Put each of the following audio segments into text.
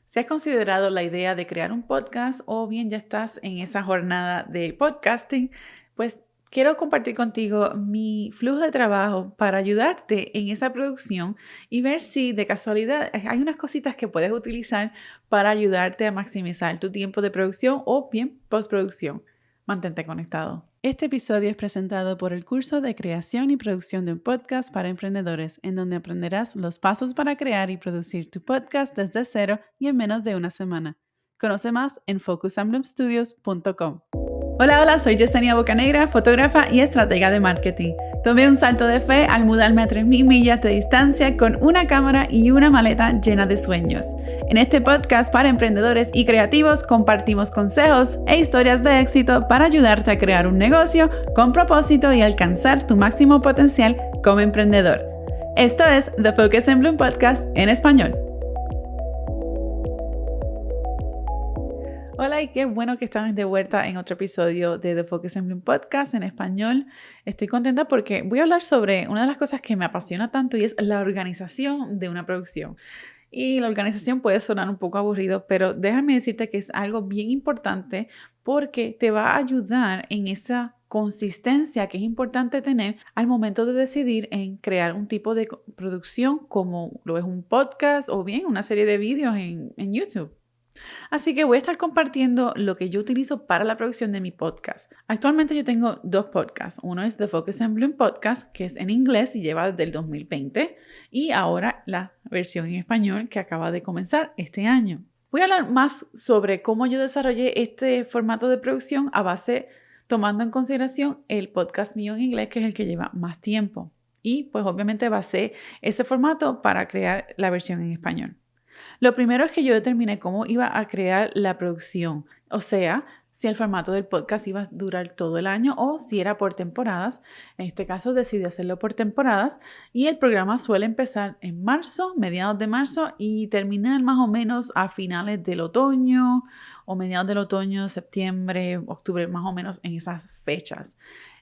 Si has considerado la idea de crear un podcast o bien ya estás en esa jornada de podcasting, pues quiero compartir contigo mi flujo de trabajo para ayudarte en esa producción y ver si de casualidad hay unas cositas que puedes utilizar para ayudarte a maximizar tu tiempo de producción o bien postproducción. Mantente conectado. Este episodio es presentado por el curso de creación y producción de un podcast para emprendedores, en donde aprenderás los pasos para crear y producir tu podcast desde cero y en menos de una semana. Conoce más en focusemblemstudios.com. Hola, soy Yesenia Bocanegra, fotógrafa y estratega de marketing. Tomé un salto de fe al mudarme a 3,000 millas de distancia con una cámara y una maleta llena de sueños. En este podcast para emprendedores y creativos compartimos consejos e historias de éxito para ayudarte a crear un negocio con propósito y alcanzar tu máximo potencial como emprendedor. Esto es The Focus en Bloom Podcast en español. Hola y qué bueno que están de vuelta en otro episodio de The Focus en Bloom Podcast en español. Estoy contenta porque voy a hablar sobre una de las cosas que me apasiona tanto y es la organización de una producción. Y la organización puede sonar un poco aburrido, pero déjame decirte que es algo bien importante porque te va a ayudar en esa consistencia que es importante tener al momento de decidir en crear un tipo de producción como lo es un podcast o bien una serie de vídeos en YouTube. Así que voy a estar compartiendo lo que yo utilizo para la producción de mi podcast. Actualmente yo tengo 2 podcasts. Uno es The Focus en Bloom Podcast, que es en inglés y lleva desde el 2020. Y ahora la versión en español que acaba de comenzar este año. Voy a hablar más sobre cómo yo desarrollé este formato de producción a base, tomando en consideración el podcast mío en inglés, que es el que lleva más tiempo. Y pues obviamente basé ese formato para crear la versión en español. Lo primero es que yo determiné cómo iba a crear la producción, o sea, si el formato del podcast iba a durar todo el año o si era por temporadas. En este caso decidí hacerlo por temporadas y el programa suele empezar en marzo, mediados de marzo y terminar más o menos a finales del otoño o mediados del otoño, septiembre, octubre, más o menos en esas fechas.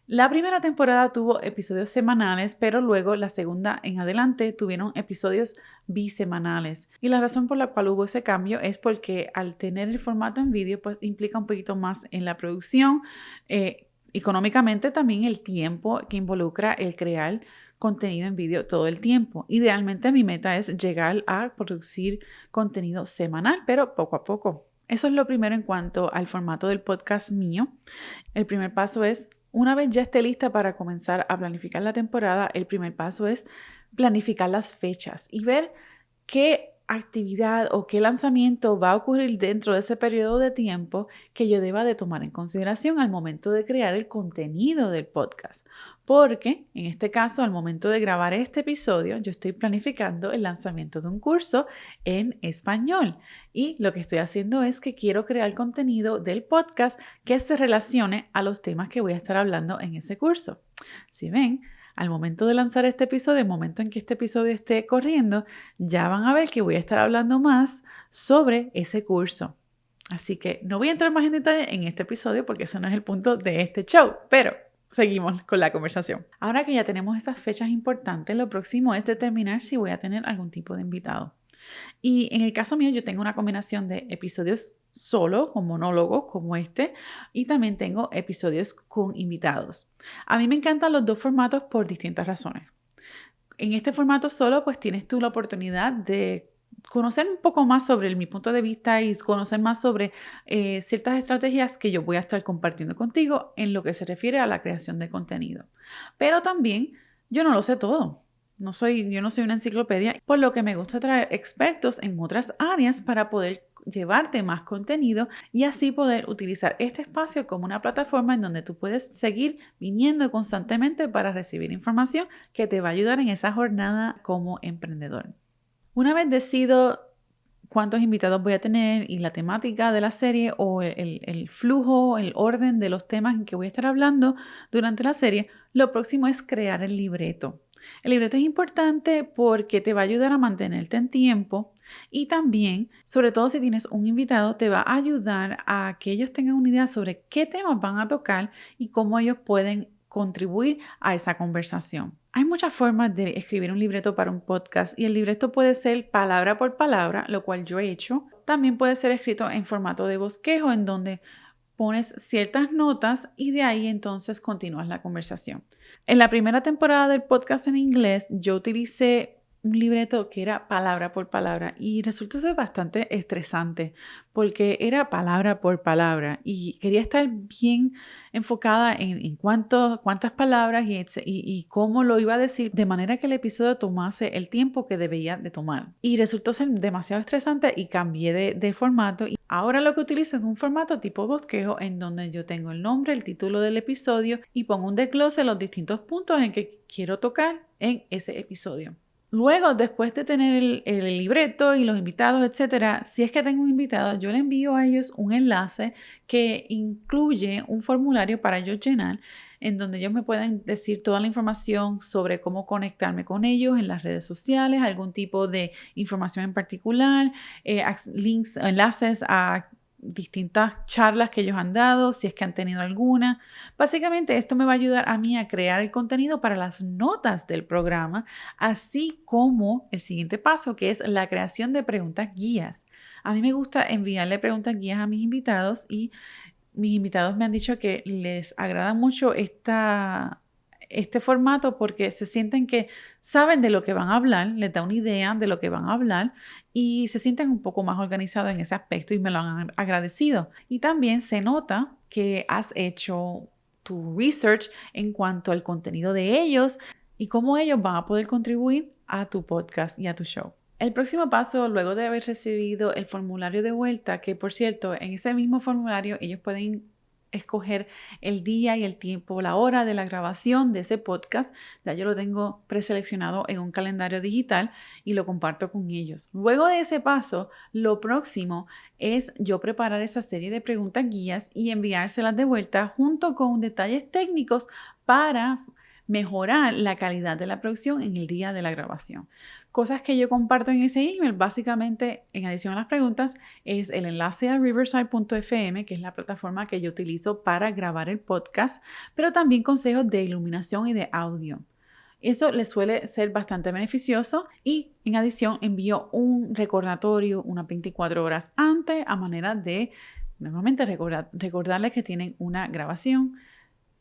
La primera temporada tuvo episodios semanales, pero luego la segunda en adelante tuvieron episodios bisemanales. Y la razón por la cual hubo ese cambio es porque al tener el formato en vídeo, pues implica un poquito más en la producción, económicamente también el tiempo que involucra el crear contenido en vídeo todo el tiempo. Idealmente mi meta es llegar a producir contenido semanal, pero poco a poco. Eso es lo primero en cuanto al formato del podcast mío. El primer paso es, una vez ya esté lista para comenzar a planificar la temporada, el primer paso es planificar las fechas y ver qué actividad o qué lanzamiento va a ocurrir dentro de ese periodo de tiempo que yo deba de tomar en consideración al momento de crear el contenido del podcast. Porque en este caso, al momento de grabar este episodio, yo estoy planificando el lanzamiento de un curso en español. Y lo que estoy haciendo es que quiero crear contenido del podcast que se relacione a los temas que voy a estar hablando en ese curso. Si ven, al momento de lanzar este episodio, el momento en que este episodio esté corriendo, ya van a ver que voy a estar hablando más sobre ese curso. Así que no voy a entrar más en detalle en este episodio porque ese no es el punto de este show, pero seguimos con la conversación. Ahora que ya tenemos esas fechas importantes, lo próximo es determinar si voy a tener algún tipo de invitado. Y en el caso mío, yo tengo una combinación de episodios solo, con monólogos como este, y también tengo episodios con invitados. A mí me encantan los dos formatos por distintas razones. En este formato solo, pues tienes tú la oportunidad de conocer un poco más sobre mi punto de vista y conocer más sobre ciertas estrategias que yo voy a estar compartiendo contigo en lo que se refiere a la creación de contenido. Pero también yo no lo sé todo. Yo no soy una enciclopedia, por lo que me gusta traer expertos en otras áreas para poder llevarte más contenido y así poder utilizar este espacio como una plataforma en donde tú puedes seguir viniendo constantemente para recibir información que te va a ayudar en esa jornada como emprendedor. Una vez decido cuántos invitados voy a tener y la temática de la serie o el flujo, el orden de los temas en que voy a estar hablando durante la serie, lo próximo es crear el libreto. El libreto es importante porque te va a ayudar a mantenerte en tiempo y también, sobre todo si tienes un invitado, te va a ayudar a que ellos tengan una idea sobre qué temas van a tocar y cómo ellos pueden contribuir a esa conversación. Hay muchas formas de escribir un libreto para un podcast y el libreto puede ser palabra por palabra, lo cual yo he hecho. También puede ser escrito en formato de bosquejo, en donde pones ciertas notas y de ahí entonces continúas la conversación. En la primera temporada del podcast en inglés, yo utilicé un libreto que era palabra por palabra y resultó ser bastante estresante porque era palabra por palabra y quería estar bien enfocada en cuántas palabras y cómo lo iba a decir de manera que el episodio tomase el tiempo que debía de tomar. Y resultó ser demasiado estresante y cambié de formato. Y ahora lo que utilizo es un formato tipo bosquejo en donde yo tengo el nombre, el título del episodio y pongo un desglose de los distintos puntos en que quiero tocar en ese episodio. Luego, después de tener el libreto y los invitados, etcétera, si es que tengo un invitado, yo le envío a ellos un enlace que incluye un formulario para ellos llenar, en donde ellos me pueden decir toda la información sobre cómo conectarme con ellos en las redes sociales, algún tipo de información en particular, links, enlaces a distintas charlas que ellos han dado, si es que han tenido alguna. Básicamente esto me va a ayudar a mí a crear el contenido para las notas del programa, así como el siguiente paso, que es la creación de preguntas guías. A mí me gusta enviarle preguntas guías a mis invitados y mis invitados me han dicho que les agrada mucho este formato porque se sienten que saben de lo que van a hablar, les da una idea de lo que van a hablar y se sienten un poco más organizados en ese aspecto y me lo han agradecido. Y también se nota que has hecho tu research en cuanto al contenido de ellos y cómo ellos van a poder contribuir a tu podcast y a tu show. El próximo paso, luego de haber recibido el formulario de vuelta, que por cierto, en ese mismo formulario ellos pueden escoger el día y el tiempo, la hora de la grabación de ese podcast. Ya yo lo tengo preseleccionado en un calendario digital y lo comparto con ellos. Luego de ese paso, lo próximo es yo preparar esa serie de preguntas guías y enviárselas de vuelta junto con detalles técnicos para mejorar la calidad de la producción en el día de la grabación. Cosas que yo comparto en ese email, básicamente, en adición a las preguntas, es el enlace a riverside.fm, que es la plataforma que yo utilizo para grabar el podcast, pero también consejos de iluminación y de audio. Esto les suele ser bastante beneficioso y en adición envío un recordatorio unas 24 horas antes a manera de nuevamente recordarles que tienen una grabación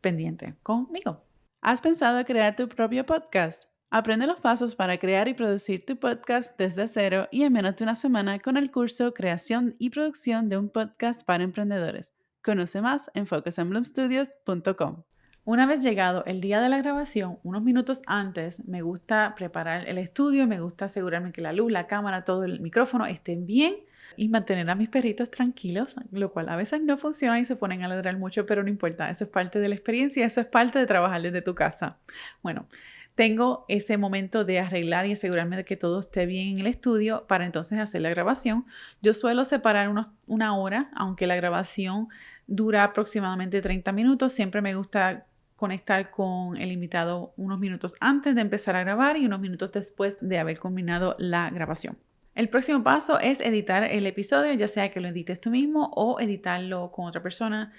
pendiente conmigo. ¿Has pensado en crear tu propio podcast? Aprende los pasos para crear y producir tu podcast desde cero y en menos de una semana con el curso Creación y Producción de un Podcast para Emprendedores. Conoce más en focusandbloomstudios.com. Una vez llegado el día de la grabación, unos minutos antes, me gusta preparar el estudio, me gusta asegurarme que la luz, la cámara, todo el micrófono estén bien y mantener a mis perritos tranquilos, lo cual a veces no funciona y se ponen a ladrar mucho, pero no importa, eso es parte de la experiencia, eso es parte de trabajar desde tu casa. Bueno, tengo ese momento de arreglar y asegurarme de que todo esté bien en el estudio para entonces hacer la grabación. Yo suelo separar una hora, aunque la grabación dura aproximadamente 30 minutos, siempre me gusta conectar con el invitado unos minutos antes de empezar a grabar y unos minutos después de haber culminado la grabación. El próximo paso es editar el episodio, ya sea que lo edites tú mismo o editarlo con otra persona.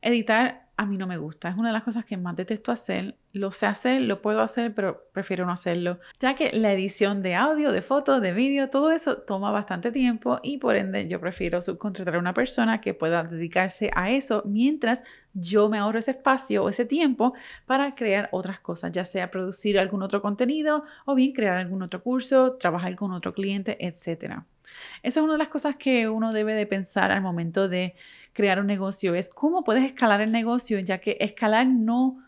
Editar a mí no me gusta, es una de las cosas que más detesto hacer. Lo sé hacer, lo puedo hacer, pero prefiero no hacerlo, ya que la edición de audio, de fotos, de vídeo, todo eso toma bastante tiempo y por ende yo prefiero subcontratar a una persona que pueda dedicarse a eso mientras yo me ahorro ese espacio o ese tiempo para crear otras cosas, ya sea producir algún otro contenido o bien crear algún otro curso, trabajar con otro cliente, etc. Esa es una de las cosas que uno debe de pensar al momento de crear un negocio, es cómo puedes escalar el negocio, ya que escalar no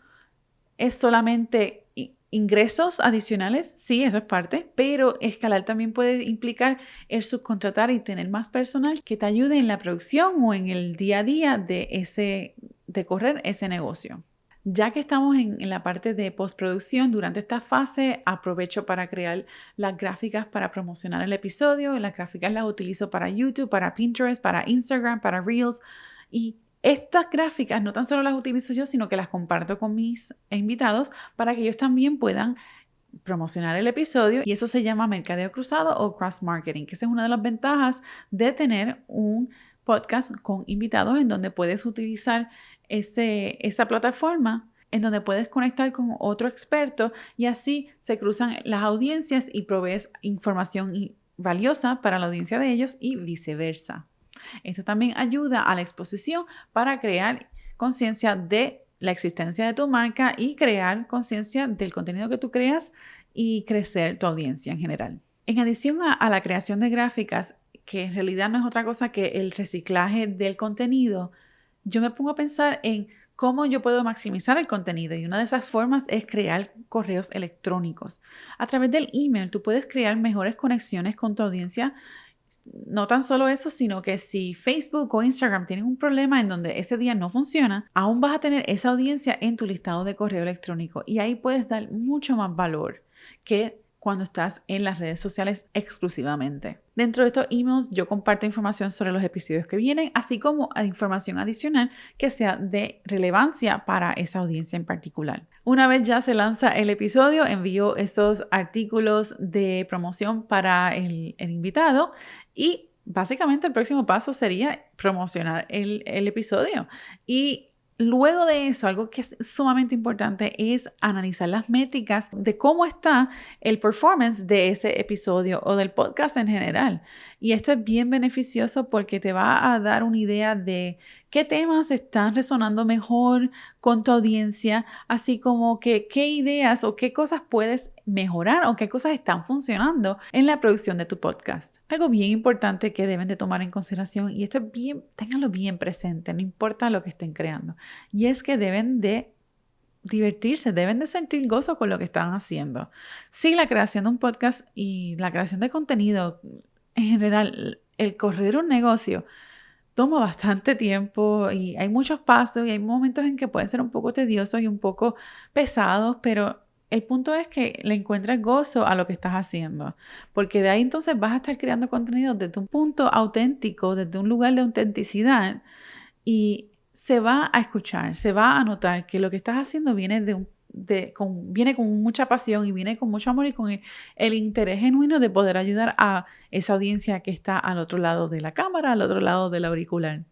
es solamente ingresos adicionales, sí, eso es parte, pero escalar también puede implicar el subcontratar y tener más personal que te ayude en la producción o en el día a día de correr ese negocio. Ya que estamos en la parte de postproducción, durante esta fase aprovecho para crear las gráficas para promocionar el episodio. Las gráficas las utilizo para YouTube, para Pinterest, para Instagram, para Reels. Y estas gráficas no tan solo las utilizo yo, sino que las comparto con mis invitados para que ellos también puedan promocionar el episodio. Y eso se llama mercadeo cruzado o cross marketing, que esa es una de las ventajas de tener un podcast con invitados en donde puedes utilizar esa plataforma en donde puedes conectar con otro experto y así se cruzan las audiencias y provees información valiosa para la audiencia de ellos y viceversa. Esto también ayuda a la exposición para crear conciencia de la existencia de tu marca y crear conciencia del contenido que tú creas y crecer tu audiencia en general. En adición a la creación de gráficas, que en realidad no es otra cosa que el reciclaje del contenido, yo me pongo a pensar en cómo yo puedo maximizar el contenido y una de esas formas es crear correos electrónicos. A través del email tú puedes crear mejores conexiones con tu audiencia. No tan solo eso, sino que si Facebook o Instagram tienen un problema en donde ese día no funciona, aún vas a tener esa audiencia en tu listado de correo electrónico y ahí puedes dar mucho más valor que cuando estás en las redes sociales exclusivamente. Dentro de estos emails yo comparto información sobre los episodios que vienen, así como información adicional que sea de relevancia para esa audiencia en particular. Una vez ya se lanza el episodio, envío esos artículos de promoción para el invitado y básicamente el próximo paso sería promocionar el episodio. Y luego de eso, algo que es sumamente importante es analizar las métricas de cómo está el performance de ese episodio o del podcast en general. Y esto es bien beneficioso porque te va a dar una idea de qué temas están resonando mejor con tu audiencia, así como que qué ideas o qué cosas puedes mejorar o qué cosas están funcionando en la producción de tu podcast. Algo bien importante que deben de tomar en consideración, y esto es bien, ténganlo bien presente, no importa lo que estén creando, y es que deben de divertirse, deben de sentir gozo con lo que están haciendo. Sí, la creación de un podcast y la creación de contenido en general, el correr un negocio toma bastante tiempo y hay muchos pasos y hay momentos en que pueden ser un poco tediosos y un poco pesados, pero el punto es que le encuentres gozo a lo que estás haciendo, porque de ahí entonces vas a estar creando contenido desde un punto auténtico, desde un lugar de autenticidad y se va a escuchar, se va a notar que lo que estás haciendo viene viene con mucha pasión y viene con mucho amor y con el interés genuino de poder ayudar a esa audiencia que está al otro lado de la cámara, al otro lado del auricular.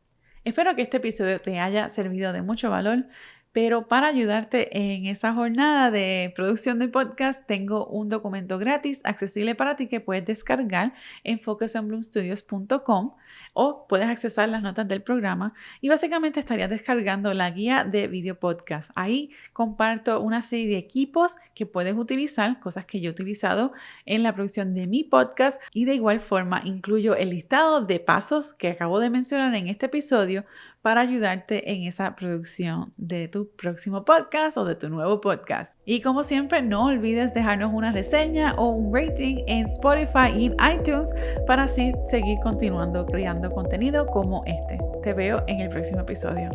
Espero que este episodio te haya servido de mucho valor, pero para ayudarte en esa jornada de producción de podcast, tengo un documento gratis accesible para ti que puedes descargar en focusandbloomstudios.com o puedes accesar las notas del programa y básicamente estarías descargando la guía de video podcast. Ahí comparto una serie de equipos que puedes utilizar, cosas que yo he utilizado en la producción de mi podcast y de igual forma incluyo el listado de pasos que acabo de mencionar en este episodio para ayudarte en esa producción de tu próximo podcast o de tu nuevo podcast. Y como siempre, no olvides dejarnos una reseña o un rating en Spotify y en iTunes para así seguir continuando creando contenido como este. Te veo en el próximo episodio.